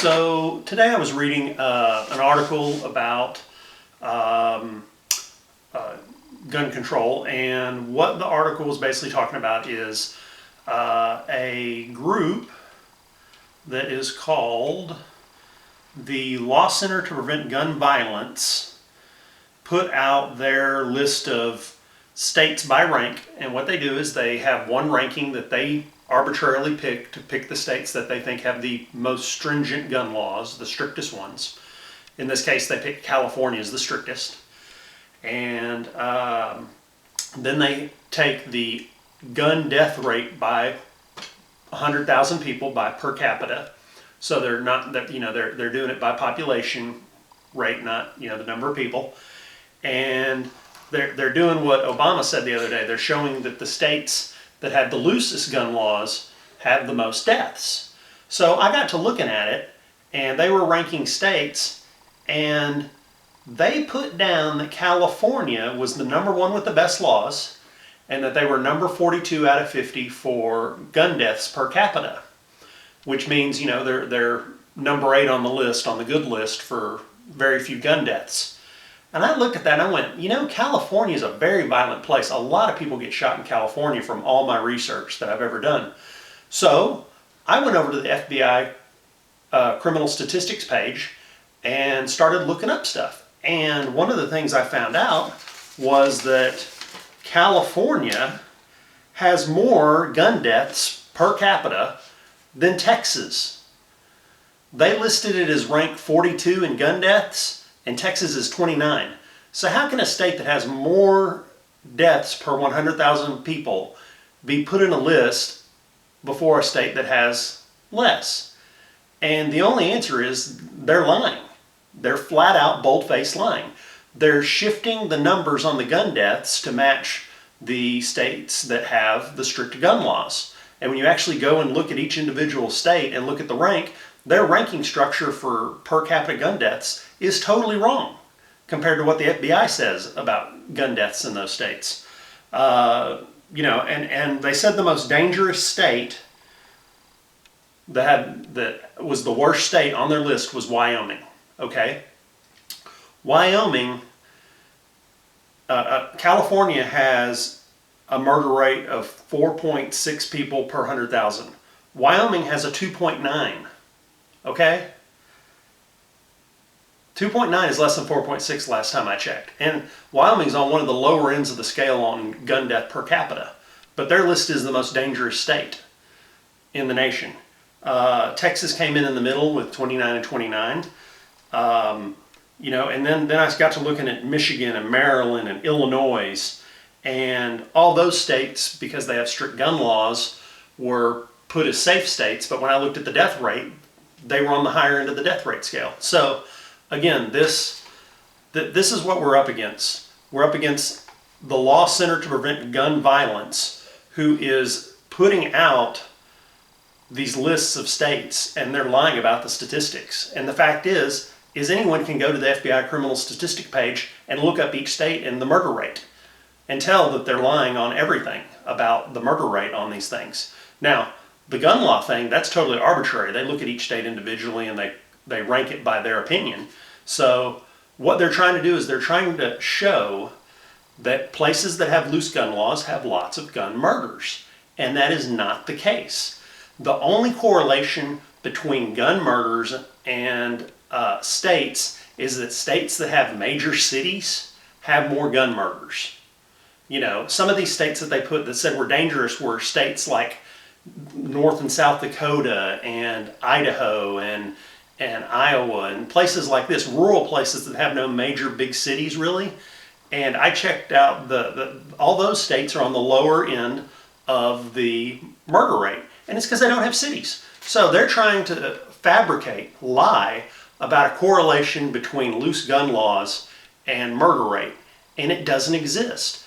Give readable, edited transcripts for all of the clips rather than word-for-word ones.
So today I was reading an article about gun control, and what the article was basically talking about is a group that is called the Law Center to Prevent Gun Violence put out their list of states by rank, and what they do is they have one ranking that they arbitrarily pick to pick the states that they think have the most stringent gun laws, the strictest ones. In this case, they picked California as the strictest. And then they take the gun death rate by 100,000 people by per capita. So they're not that they're doing it by population rate, not the number of people. And they're doing what Obama said the other day. They're showing that the states that had the loosest gun laws have the most deaths. So I got to looking at it, and they were ranking states, and they put down that California was the number one with the best laws, and that they were number 42 out of 50 for gun deaths per capita, which means they're number 8 on the list, on the good list, for very few gun deaths. And I looked at that and I went, California is a very violent place. A lot of people get shot in California from all my research that I've ever done. So I went over to the FBI criminal statistics page and started looking up stuff. And one of the things I found out was that California has more gun deaths per capita than Texas. They listed it as rank 42 in gun deaths, and Texas is 29. So how can a state that has more deaths per 100,000 people be put in a list before a state that has less? And the only answer is they're lying. They're flat out bold-faced lying. They're shifting the numbers on the gun deaths to match the states that have the strict gun laws. And when you actually go and look at each individual state and look at the rank, their ranking structure for per capita gun deaths is totally wrong compared to what the FBI says about gun deaths in those states. And they said the most dangerous state that was the worst state on their list was Wyoming. Okay, Wyoming, California has a murder rate of 4.6 people per 100,000. Wyoming has a 2.9. Okay? 2.9 is less than 4.6 last time I checked. And Wyoming's on one of the lower ends of the scale on gun death per capita. But their list is the most dangerous state in the nation. Texas came in the middle with 29 and 29. And then I got to looking at Michigan and Maryland and Illinois. And all those states, because they have strict gun laws, were put as safe states. But when I looked at the death rate, they were on the higher end of the death rate scale. So again, this is what we're up against. We're up against the Law Center to Prevent Gun Violence, who is putting out these lists of states, and they're lying about the statistics. And the fact is anyone can go to the FBI criminal statistic page and look up each state and the murder rate and tell that they're lying on everything about the murder rate on these things. Now, the gun law thing, that's totally arbitrary. They look at each state individually and they rank it by their opinion. So what they're trying to do is they're trying to show that places that have loose gun laws have lots of gun murders. And that is not the case. The only correlation between gun murders and states is that states that have major cities have more gun murders. Some of these states that they put that said were dangerous were states like North and South Dakota and Idaho and Iowa and places like this, rural places that have no major big cities really. And I checked out all those states are on the lower end of the murder rate, and it's because they don't have cities. So they're trying to lie about a correlation between loose gun laws and murder rate, and it doesn't exist.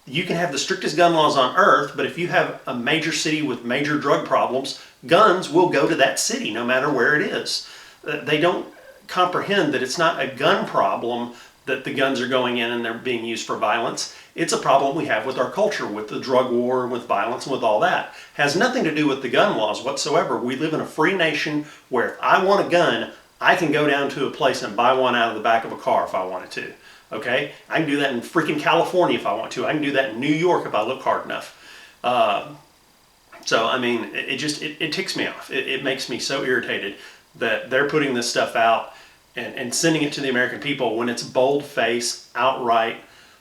You can have the strictest gun laws on earth, but if you have a major city with major drug problems, guns will go to that city no matter where it is. They don't comprehend that it's not a gun problem that the guns are going in and they're being used for violence. It's a problem we have with our culture, with the drug war, with violence, and with all that. Has nothing to do with the gun laws whatsoever. We live in a free nation where if I want a gun, I can go down to a place and buy one out of the back of a car if I wanted to. Okay? I can do that in freaking California if I want to. I can do that in New York if I look hard enough. So, I mean, it ticks me off. It makes me so irritated that they're putting this stuff out and sending it to the American people when it's bold-faced, outright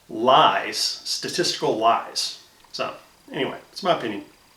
lies, statistical lies. So, anyway, it's my opinion.